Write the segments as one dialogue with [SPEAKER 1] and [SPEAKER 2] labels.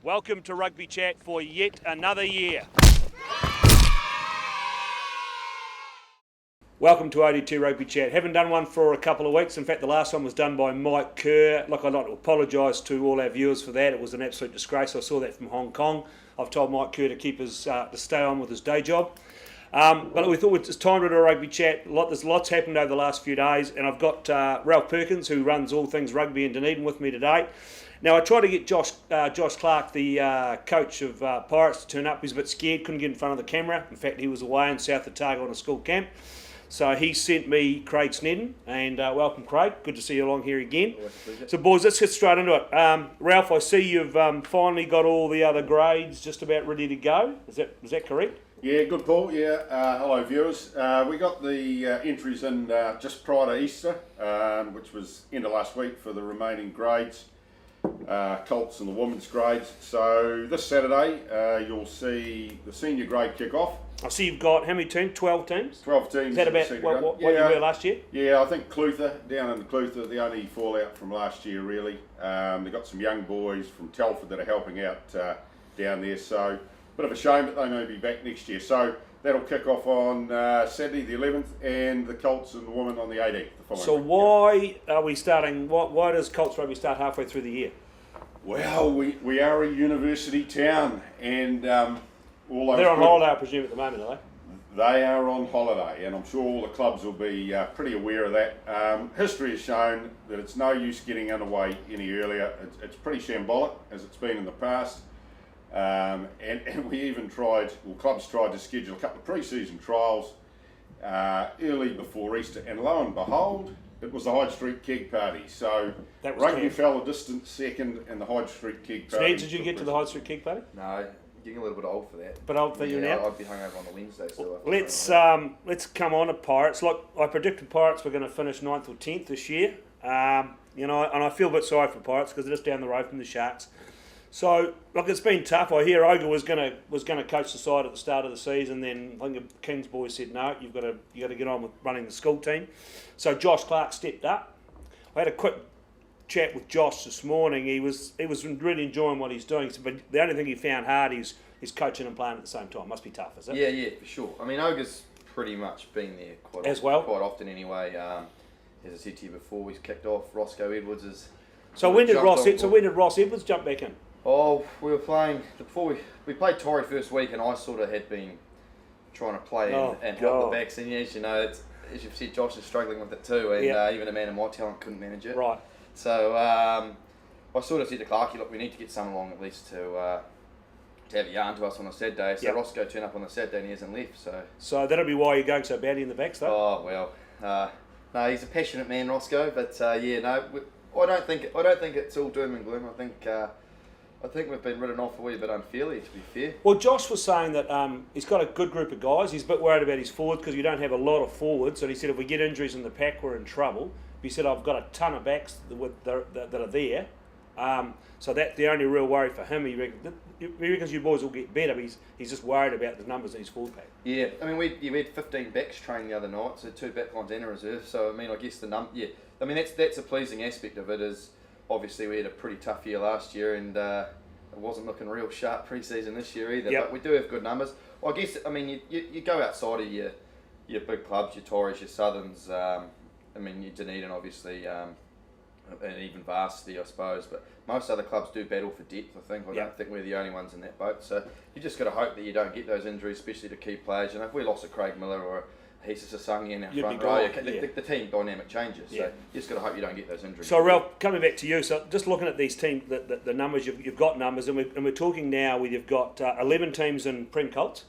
[SPEAKER 1] Welcome to Rugby Chat for yet another year. Welcome to OD2 Rugby Chat. Haven't done one for a couple of weeks. In fact, the last one was done by Mike Kerr. Look, I'd like to apologise to all our viewers for that. It was an absolute disgrace. I saw that from Hong Kong. I've told Mike Kerr to keep to stay on with his day job. But we thought it's time to do a Rugby Chat. There's lots happened over the last few days, and I've got Ralph Perkins, who runs all things rugby in Dunedin, with me today. Now, I tried to get Josh Clark, the coach of Pirates, to turn up. He's a bit scared, couldn't get in front of the camera. In fact, he was away in South Otago on a school camp. So he sent me Craig Sneddon, and welcome, Craig. Good to see you along here again. So, boys, let's get straight into it. Ralph, I see you've finally got all the other grades just about ready to go. Is that correct?
[SPEAKER 2] Yeah, good, Paul. Yeah, hello, viewers. We got the entries in just prior to Easter, which was end of last week for the remaining grades. Colts and the women's grades. So this Saturday you'll see the senior grade kick off.
[SPEAKER 1] I see you've got how many teams? 12 teams?
[SPEAKER 2] 12 teams.
[SPEAKER 1] Is that about what you were last year?
[SPEAKER 2] Yeah, I think Clutha, down in Clutha, the only fallout from last year really. They've got some young boys from Telford that are helping out down there, so bit of a shame, but they may be back next year. So that'll kick off on Saturday the 11th, and the Colts and the women on the 18th.
[SPEAKER 1] So why are we starting? Why does Colts rugby start halfway through the year?
[SPEAKER 2] Well, we are a university town, and all those...
[SPEAKER 1] They're on holiday, I presume, at the moment, are they?
[SPEAKER 2] They are on holiday, and I'm sure all the clubs will be pretty aware of that. History has shown that it's no use getting underway any earlier. It's pretty shambolic, as it's been in the past. And we even clubs tried to schedule a couple of pre-season trials early before Easter, and lo and behold, it was the Hyde Street Keg Party. So rugby fell a distant second, and the Hyde Street Keg Party.
[SPEAKER 1] Sneddon, did you get to the Hyde Street Keg Party?
[SPEAKER 3] No, getting a little bit old for that.
[SPEAKER 1] But old for you now?
[SPEAKER 3] I'd be hungover on the Wednesday. So
[SPEAKER 1] let's come on to Pirates. Look, I predicted Pirates were going to finish 9th or 10th this year. And I feel a bit sorry for Pirates because they're just down the road from the Sharks. So, look, it's been tough. I hear Oga was going to coach the side at the start of the season. Then I think the Kings boys said no. You got to get on with running the school team. So Josh Clark stepped up. I had a quick chat with Josh this morning. He was really enjoying what he's doing. But the only thing he found hard is coaching and playing at the same time. Must be tough, is it?
[SPEAKER 3] Yeah, for sure. I mean, Oga's pretty much been there quite often anyway. As I said to you before, he's kicked off. Roscoe Edwards is.
[SPEAKER 1] So when did Ross Edwards jump back in?
[SPEAKER 3] Oh, we were playing before we played Torrey first week, and I sort of had been trying to play and help the backs. And as you know, as you've said, Josh is struggling with it too, and even a man of my talent couldn't manage it.
[SPEAKER 1] Right.
[SPEAKER 3] So I sort of said to Clarkie, look, we need to get someone along at least to have a yarn to us on a Saturday. So Roscoe turned up on the Saturday and he hasn't left. So
[SPEAKER 1] that'll be why you're going so badly in the backs, though.
[SPEAKER 3] Oh well, no, he's a passionate man, Roscoe. But I don't think it's all doom and gloom. I think we've been written off a wee bit unfairly, to be fair.
[SPEAKER 1] Well, Josh was saying that he's got a good group of guys. He's a bit worried about his forwards because we don't have a lot of forwards. And he said if we get injuries in the pack, we're in trouble. He said I've got a ton of backs that are there. So that's the only real worry for him. He reckons you boys will get better, but he's just worried about the numbers in his forward pack.
[SPEAKER 3] Yeah, I mean we had 15 backs trained the other night, so 2 backlines and a reserve. So I mean I guess that's a pleasing aspect of it is. Obviously, we had a pretty tough year last year, and it wasn't looking real sharp pre-season this year either.
[SPEAKER 1] Yep.
[SPEAKER 3] But we do have good numbers. Well, I guess you go outside of your big clubs, your Torreys, your Southerns. Your Dunedin, obviously, and even Varsity, I suppose. But most other clubs do battle for depth. I don't think we're the only ones in that boat. So you just got to hope that you don't get those injuries, especially to key players. If we lost a Craig Miller or Jesus Asangi in our front row, the team dynamic changes. So you just got to hope you don't get those injuries.
[SPEAKER 1] So Ralph, coming back to you, so just looking at these teams, the numbers, you've got numbers, and we're talking now where you've got 11 teams in Prem Colts,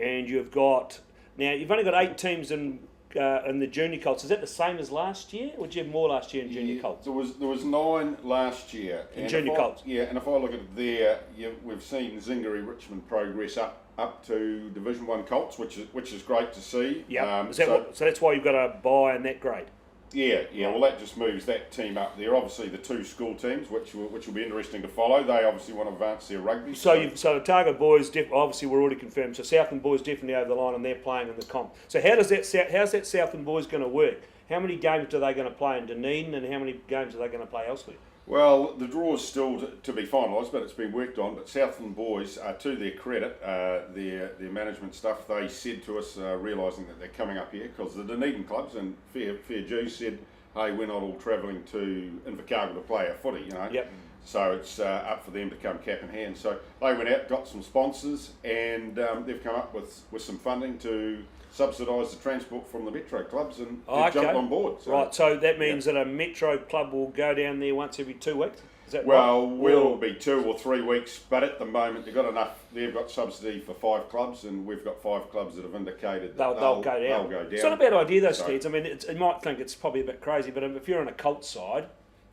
[SPEAKER 1] and you've only got 8 teams in the junior Colts. Is that the same as last year, or did you have more last year in junior Colts?
[SPEAKER 2] There was 9 last year.
[SPEAKER 1] In junior Colts?
[SPEAKER 2] Yeah, and if I look at it there, we've seen Zingari Richmond progress up to Division 1 Colts, which is great to see.
[SPEAKER 1] Yeah. So that's why you've got a buy in that grade.
[SPEAKER 2] Yeah. Well, that just moves that team up there. Obviously, the 2 school teams, which will be interesting to follow. They obviously want to advance their rugby.
[SPEAKER 1] So the Otago boys, obviously, we're already confirmed. So Southland boys definitely over the line, and they're playing in the comp. So how's that Southland boys going to work? How many games are they going to play in Dunedin, and how many games are they going to play elsewhere?
[SPEAKER 2] Well, the draw is still to be finalised, but it's been worked on. But Southland boys, to their credit, their management stuff, they said to us, realising that they're coming up here, because the Dunedin clubs and Fair Jews said, hey, we're not all travelling to Invercargill to play our footy, you know.
[SPEAKER 1] Yep.
[SPEAKER 2] So it's up for them to come cap in hand. So they went out, got some sponsors, and they've come up with some funding to subsidise the transport from the metro clubs, and they've jumped on board. So,
[SPEAKER 1] right, so that means that a metro club will go down there once every 2 weeks? Is that
[SPEAKER 2] well,
[SPEAKER 1] right?
[SPEAKER 2] we'll be 2 or 3 weeks, but at the moment they've got enough. They've got subsidy for 5 clubs, and we've got 5 clubs that have indicated that
[SPEAKER 1] they'll go down.
[SPEAKER 2] They'll go down.
[SPEAKER 1] It's not a bad idea, though, Steeds. I mean, you might think it's probably a bit crazy, but if you're on a Colts side,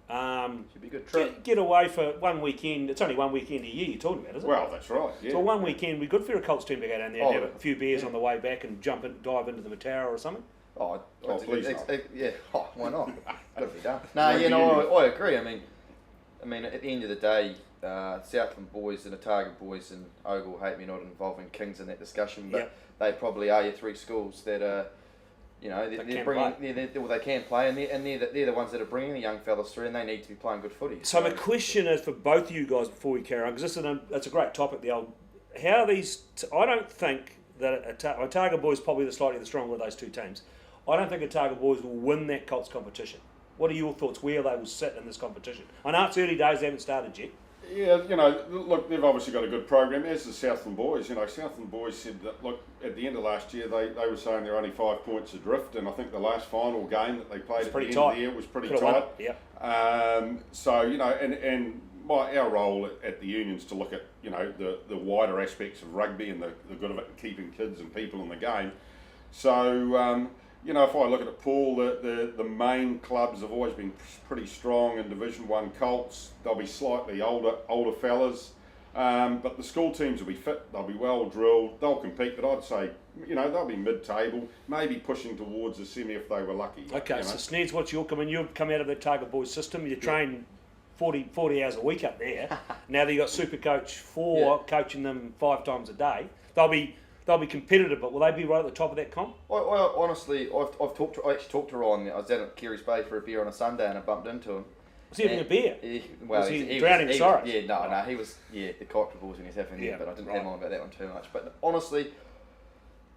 [SPEAKER 3] should be a good trip.
[SPEAKER 1] Get away for 1 weekend. It's only 1 weekend a year you're talking about, isn't it?
[SPEAKER 2] Well, that's right. Yeah.
[SPEAKER 1] So 1 weekend, be good for a Colts team to go down there and have a few beers on the way back and dive into the Matara or something.
[SPEAKER 2] Please not.
[SPEAKER 3] Yeah. Oh, why not? Got to be done. No, I agree. I mean, at the end of the day, Southland boys and Otago boys and Ogle hate me not involving Kings in that discussion, but they probably are your 3 schools that are, you know, they're bringing. They can play, and they're the ones that are bringing the young fellas through, and they need to be playing good footy.
[SPEAKER 1] So my question is for both of you guys before we carry on, because that's a great topic. How are these? I don't think that Otago boys probably slightly the stronger of those 2 teams. I don't think Otago boys will win that Colts competition. What are your thoughts where they will sit in this competition? I know it's early days; they haven't started yet.
[SPEAKER 2] Yeah, you know, look, they've obviously got a good program, as the Southland boys. You know, Southland boys said that, look, at the end of last year, they were saying they're only 5 points adrift, and I think the last final game that they played at the end of the year was pretty tight.
[SPEAKER 1] Yeah.
[SPEAKER 2] So, you know, and our role at the union's to look at, you know, the wider aspects of rugby and the good of it and keeping kids and people in the game. So, you know, if I look at it, Paul, the main clubs have always been pretty strong in Division 1 Colts. They'll be slightly older fellas, but the school teams will be fit. They'll be well drilled. They'll compete, but I'd say, you know, they'll be mid-table, maybe pushing towards a semi if they were lucky.
[SPEAKER 1] Okay, so Sneds, what's your comment? You've come out of the Otago boys system. You train 40 hours a week up there. Now that you've got Super Coach 4 coaching them 5 times a day, they'll be competitive, but will they be right at the top of that comp?
[SPEAKER 3] I honestly, I actually talked to Ryan. I was down at Kerry's Bay for a beer on a Sunday, and I bumped into him.
[SPEAKER 1] Was he having a beer?
[SPEAKER 3] Was
[SPEAKER 1] he drowning in sorrows?
[SPEAKER 3] Yeah, no, he was. Yeah, the cocktail balls when he was having there, but I didn't have on about that one too much. But honestly,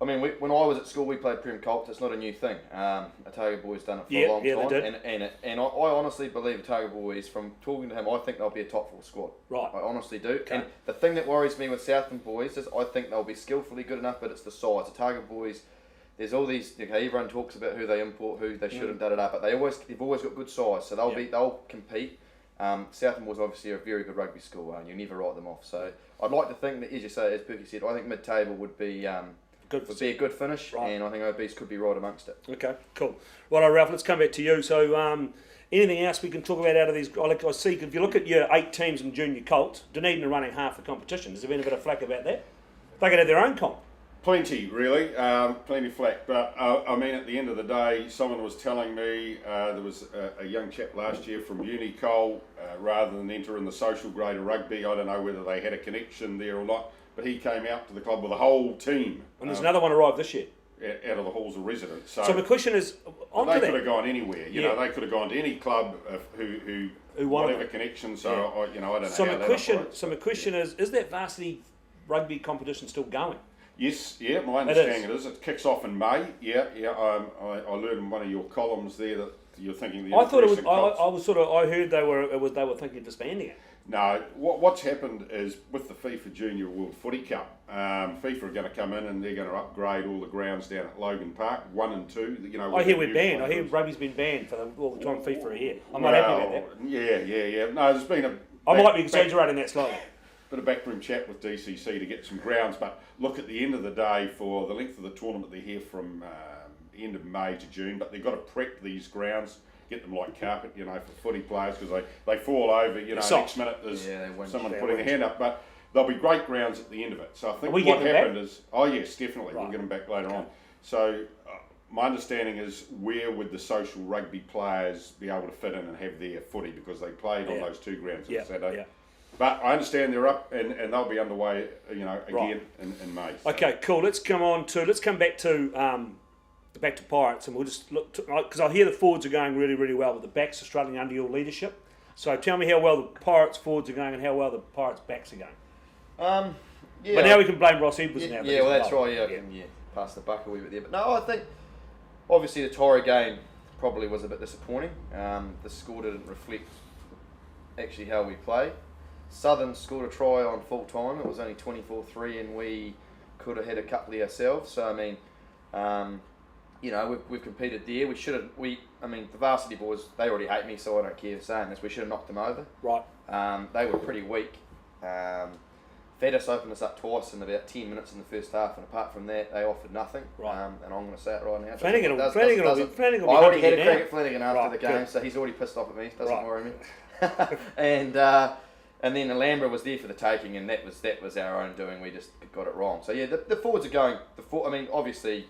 [SPEAKER 3] I mean, when I was at school, we played Prem Colts. It's not a new thing. Otago boys done it for a long time,
[SPEAKER 1] they did.
[SPEAKER 3] and I honestly believe Otago boys. From talking to him, I think they'll be a top 4 squad.
[SPEAKER 1] Right,
[SPEAKER 3] I honestly do.
[SPEAKER 1] Okay.
[SPEAKER 3] And the thing that worries me with Southland boys is I think they'll be skillfully good enough, but it's the size. Otago boys, there's all these. Okay, everyone talks about who they import, who they shouldn't, but they've always got good size, so they'll compete. Southland boys obviously are a very good rugby school, and you never write them off. So I'd like to think that, as you say, as Perky said, I think mid-table would be. Would be a good finish, and I think OBs could be right amongst it.
[SPEAKER 1] Okay, cool. Right, Ralph, let's come back to you. So, anything else we can talk about out of these? I see, if you look at your 8 teams in junior Colts, Dunedin are running half the competition. Has there been a bit of flack about that? They could have their own comp.
[SPEAKER 2] Plenty, really. Plenty flack. But, I mean, at the end of the day, someone was telling me there was a young chap last year from Unicol, rather than enter in the social grade of rugby, I don't know whether they had a connection there or not, but he came out to the club with a whole team.
[SPEAKER 1] And there's another one arrived this year.
[SPEAKER 2] Out of the halls of residence. So
[SPEAKER 1] my question is,
[SPEAKER 2] they could have gone anywhere. You know, they could have gone to any club who whatever connection. So I don't know.
[SPEAKER 1] So my question is that varsity rugby competition still going?
[SPEAKER 2] Yes, yeah. My understanding it is. It kicks off in May. Yeah. I learned in one of your columns there that you're thinking.
[SPEAKER 1] I thought it was. I heard they were thinking of disbanding it.
[SPEAKER 2] No, what's happened is with the FIFA Junior World Footy Cup, FIFA are going to come in and they're going to upgrade all the grounds down at Logan Park, 1 and 2. You know,
[SPEAKER 1] I hear we're banned. I hear rugby's been banned for all the time FIFA are here. I'm not happy about that.
[SPEAKER 2] Yeah. No, there's been
[SPEAKER 1] I might be exaggerating that slightly.
[SPEAKER 2] Bit of backroom chat with DCC to get some grounds, but look, at the end of the day, for the length of the tournament, they're here from the end of May to June, but they've got to prep these grounds, get them like carpet, you know, for footy players, because they fall over, you know, next minute there's someone putting their hand up, but there'll be great grounds at the end of it. So I think what happened is, yes, definitely, we'll get them back later on. So my understanding is, where would the social rugby players be able to fit in and have their footy, because they played on those 2 grounds on Saturday. Yeah. But I understand they're up and they'll be underway, you know, again in May. So.
[SPEAKER 1] Okay, cool. Let's come back to back to Pirates, and we'll just look because I hear the forwards are going really, really well, but the backs are struggling under your leadership. So tell me how well the Pirates forwards are going and how well the Pirates backs are going.
[SPEAKER 3] Yeah.
[SPEAKER 1] But now we can blame Ross Edwards now.
[SPEAKER 3] Yeah, well, that's right. Yeah, I can pass the buck a wee bit there. But no, I think obviously the Torre game probably was a bit disappointing. The score didn't reflect actually how we played. Southern scored a try on full time. It was only 24-3, and we could have had a couple ourselves. So I mean, we've competed there. We should have. The Varsity boys, they already hate me, so I don't care saying this. We should have knocked them over.
[SPEAKER 1] Right.
[SPEAKER 3] They were pretty weak. Fedis opened us up twice in about 10 minutes in the first half, and apart from that, they offered nothing.
[SPEAKER 1] Right.
[SPEAKER 3] And I'm going to say it right now.
[SPEAKER 1] Flanagan will be
[SPEAKER 3] I already had a crack
[SPEAKER 1] down.
[SPEAKER 3] at Flanagan after
[SPEAKER 1] Right,
[SPEAKER 3] the game,
[SPEAKER 1] good.
[SPEAKER 3] so he's already pissed off at me. Doesn't
[SPEAKER 1] Right.
[SPEAKER 3] worry me. And then Alhambra was there for the taking, and that was our own doing. We just got it wrong. So yeah, the forwards are going. Obviously.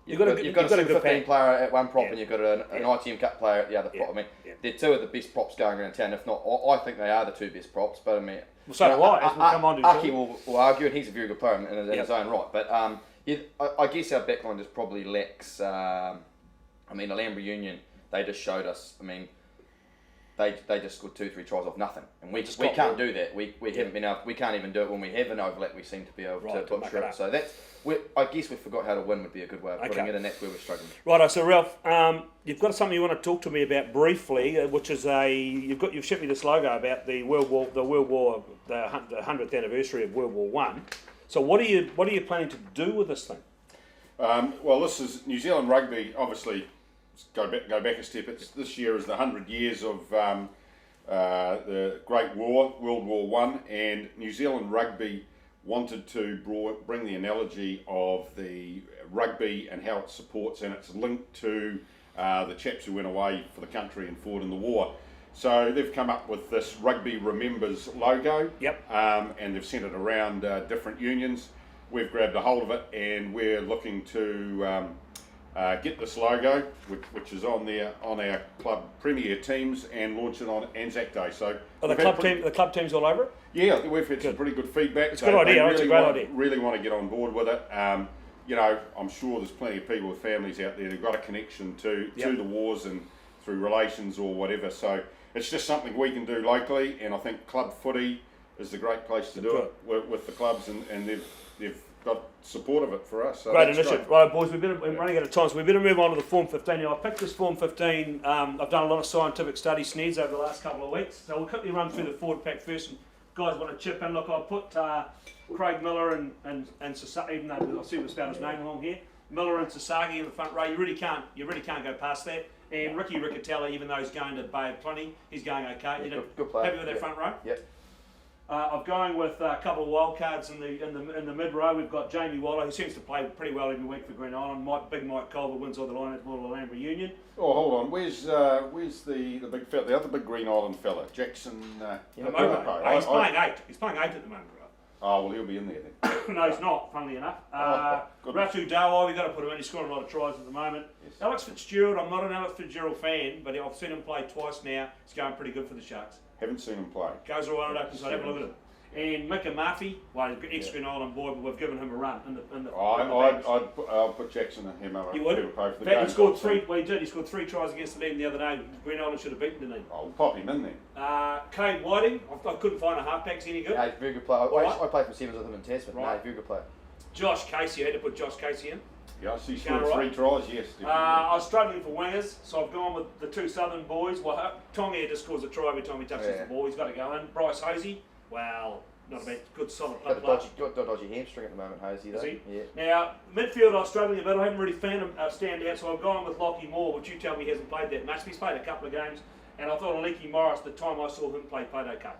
[SPEAKER 3] You've got a Super 15 player at one prop, and you've got an ITM Cup player at the other prop. I mean, they're two of the best props going around town. If not, I think they are the two best props. But I mean,
[SPEAKER 1] Well, so do I, as we'll come on to.
[SPEAKER 3] Aki will argue, and he's a very good player in his own right. But I guess our backline just probably lacks. Alhambra Union, they just showed us. I mean, they just scored 2-3 tries off nothing, and we can't do that. We haven't been able. We can't even do it when we have an overlap. We seem to be able to put through it. So that's. I guess we forgot how to win would be a good way of putting it, and that's where we're struggling.
[SPEAKER 1] Righto, so Ralph, you've got something you want to talk to me about briefly, which is you've shipped me this logo about the the 100th anniversary of World War One. So what are you planning to do with this thing?
[SPEAKER 2] Well, this is New Zealand rugby. Obviously, go back a step. This year is the 100 years of the Great War, World War One, and New Zealand rugby wanted to bring the analogy of the rugby and how it supports, and it's linked to the chaps who went away for the country and fought in the war. So they've come up with this Rugby Remembers logo.
[SPEAKER 1] Yep.
[SPEAKER 2] And they've sent it around different unions. We've grabbed a hold of it, and we're looking to get this logo, which is on our club premier teams, and launch it on Anzac Day. So
[SPEAKER 1] Are the club teams all over it?
[SPEAKER 2] yeah, we've had some pretty good feedback.
[SPEAKER 1] It's a good idea. It's a great idea.
[SPEAKER 2] Really want to get on board with it. I'm sure there's plenty of people with families out there who've got a connection to the wars and through relations or whatever. So it's just something we can do locally, and I think club footy is the great place to do it with the clubs, and they've got support of it for us. So
[SPEAKER 1] Great initiative. Right, boys, we're running out of time, so we better move on to the Form 15. Now, I've picked this Form 15. I've done a lot of scientific study, Sneds, over the last couple of weeks. So we'll quickly run through the forward pack first. And guys want to chip in. Look, I'll put Craig Miller and Sasaki, even though I'll see we've spelled his name along here. Miller and Sasaki in the front row. You really can't go past that. And Ricky Riccatelli, even though he's going to Bay of Plenty, he's going okay.
[SPEAKER 3] Yeah, good player.
[SPEAKER 1] Happy with that front row?
[SPEAKER 3] Yep.
[SPEAKER 1] I'm going with a couple of wild cards in the mid row. We've got Jamie Waller, who seems to play pretty well every week for Green Island. Big Mike Culver wins on the line at Alhambra Union.
[SPEAKER 2] Oh, hold on. Where's the big fella, the other big Green Island fella, Jackson?
[SPEAKER 1] He's playing 8. He's playing 8 at the moment, right?
[SPEAKER 2] Oh, well, he'll be in there then.
[SPEAKER 1] No, he's not, funnily enough.
[SPEAKER 2] Goodness.
[SPEAKER 1] Ratu Dawai, we've got to put him in. He's scoring a lot of tries at the moment. Yes. Alex Fitzgerald, I'm not an Alex Fitzgerald fan, but I've seen him play twice now. He's going pretty good for the Sharks.
[SPEAKER 2] Haven't seen him play.
[SPEAKER 1] Goes all right at open side, have a look at him. And Micah Murphy, well, he's an ex-Green Island boy, but we've given him a run in the
[SPEAKER 2] I'd put Jackson and him up.
[SPEAKER 1] You would?
[SPEAKER 2] For the
[SPEAKER 1] he scored 3. Well, he did. He scored 3 tries against the team the other day. Green Island should have beaten, didn't he?
[SPEAKER 2] I'll pop him in there.
[SPEAKER 1] Kane Whiting, I couldn't find a halfback. Any good?
[SPEAKER 3] Yeah, he's a very good player. I played for Sevens with him in Tasman.
[SPEAKER 1] Right.
[SPEAKER 3] No, very good player.
[SPEAKER 1] Josh Casey, I had to put Josh Casey in.
[SPEAKER 2] Yeah, I see he scored 3 tries, yes.
[SPEAKER 1] I was struggling for wingers, so I've gone with the 2 Southern boys. Well, Tonga just scores a try every time he touches the ball. He's got to go in. Bryce Hosey, well, not a bad, good solid player.
[SPEAKER 3] Got a dodgy hamstring at the moment, Hosey, though.
[SPEAKER 1] Is he?
[SPEAKER 3] Yeah.
[SPEAKER 1] Now, midfield I was struggling a bit. I haven't really found him stand out, so I've gone with Lockie Moore, which you tell me hasn't played that much. He's played a couple of games, and I thought Aleki Morris, the time I saw him play, played okay.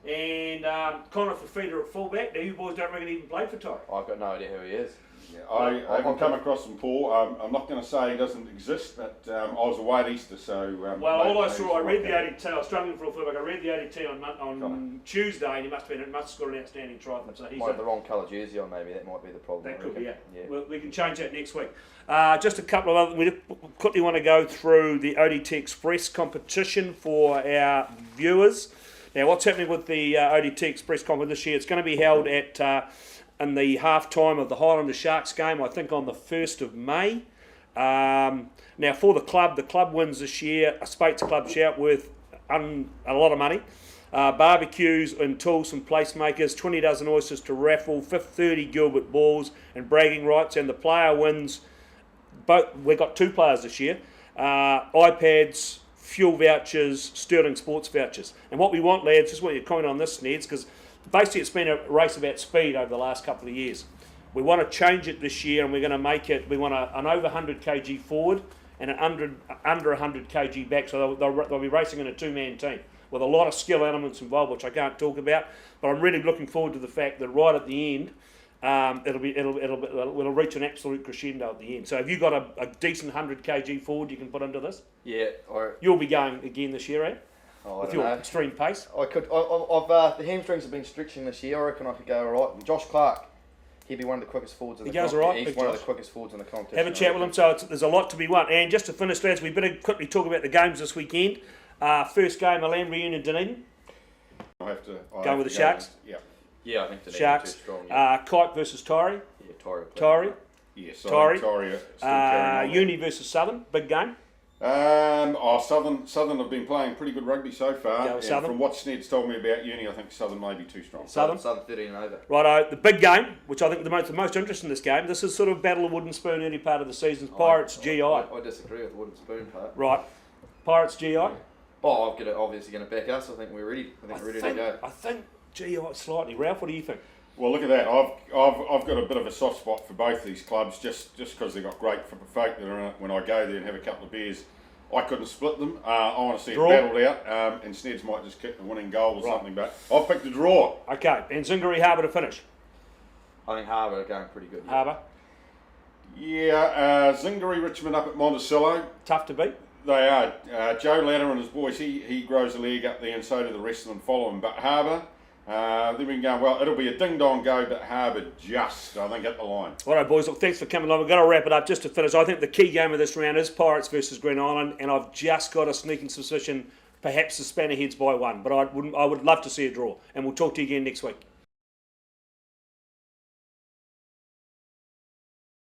[SPEAKER 1] And Connor Fafita at fullback. Now, you boys don't reckon he even played for Torre?
[SPEAKER 3] I've got no idea who he is.
[SPEAKER 2] Yeah, I haven't come across him, Paul. I'm not going to say he doesn't exist, but I was away at Easter, so...
[SPEAKER 1] all I saw, I read the ADT, I was struggling for a fullback, I read the ADT on Tuesday, and he must have scored an outstanding try. So
[SPEAKER 3] might have the wrong colour jersey on, maybe. That might be the problem.
[SPEAKER 1] That could be, yeah. Well, we can change that next week. Just a couple of other... We quickly want to go through the ODT Express competition for our viewers. Now, what's happening with the ODT Express competition this year? It's going to be held at... in the half-time of the Highlanders Sharks game, I think on the 1st of May. Now for the club wins this year a Spates Club shout worth a lot of money. Barbecues and tools from placemakers, 20 dozen oysters to raffle, 30 Gilbert balls and bragging rights, and the player wins. We've got 2 players this year, iPads, fuel vouchers, Sterling Sports vouchers. And what we want, lads, just want you to comment on this, Sneds, because basically it's been a race about speed over the last couple of years. We want to change it this year, and we're going to make it, we want an over 100 kg forward and an under 100 kg back, so they'll be racing in a 2-man team with a lot of skill elements involved, which I can't talk about. But I'm really looking forward to the fact that right at the end, it'll reach an absolute crescendo at the end. So have you got a decent 100 kg forward you can put into this?
[SPEAKER 3] Yeah.
[SPEAKER 1] You'll be going again this year, eh?
[SPEAKER 3] Oh,
[SPEAKER 1] With your extreme pace.
[SPEAKER 3] I could. The hamstrings have been stretching this year. I reckon I could go all right. Josh Clark, he'd be one of the quickest forwards in the competition.
[SPEAKER 1] He goes all right.
[SPEAKER 3] He's one of the quickest forwards in the competition.
[SPEAKER 1] Have a chat with him. So there's a lot to be won. And just to finish, lads, we better quickly talk about the games this weekend. First game, a land reunion, Dunedin. Go with the Sharks.
[SPEAKER 3] Yeah, I think Dunedin
[SPEAKER 1] Sharks.
[SPEAKER 3] too strong. Yeah.
[SPEAKER 1] Kite versus Tyree.
[SPEAKER 3] Yeah,
[SPEAKER 1] Tyree.
[SPEAKER 2] Yes,
[SPEAKER 1] Tyree. Uni versus Southern. Big game.
[SPEAKER 2] Southern have been playing pretty good rugby so far.
[SPEAKER 1] Go with Southern.
[SPEAKER 2] From what Sned's told me about Uni, I think Southern may be too strong.
[SPEAKER 1] Southern
[SPEAKER 3] 13 and over.
[SPEAKER 1] Righto, the big game, which I think the most interesting in this game, this is sort of Battle of Wooden Spoon early part of the season. Pirates GI.
[SPEAKER 3] I disagree with the wooden spoon part.
[SPEAKER 1] Right. Pirates GI.
[SPEAKER 3] Oh, I'm obviously going to back us. I think we're ready. I think we're ready to go.
[SPEAKER 1] I think GI slightly. Ralph, what do you think?
[SPEAKER 2] Well, look at that. I've got a bit of a soft spot for both these clubs, just because they've got great folk that are in it. When I go there and have a couple of beers, I couldn't split them. I want to see
[SPEAKER 1] Draw.
[SPEAKER 2] it battled out, and Sneds might just kick the winning goal or something. But I've picked a draw.
[SPEAKER 1] Okay, and Zingari Harbour to finish.
[SPEAKER 3] I think Harbour are going pretty good. Yeah.
[SPEAKER 1] Harbour.
[SPEAKER 2] Yeah, Zingari Richmond up at Monticello.
[SPEAKER 1] Tough to beat.
[SPEAKER 2] They are. Joe Ladder and his boys, he grows a leg up there, and so do the rest of them follow him. But Harbour, they've been going well. It'll be a ding-dong go, but Harbour just, I think, at the line.
[SPEAKER 1] All right, boys, look, thanks for coming along. We've got to wrap it up just to finish. I think the key game of this round is Pirates versus Green Island, and I've just got a sneaking suspicion perhaps the Spannerheads by 1, but I would love to see a draw. And we'll talk to you again next week.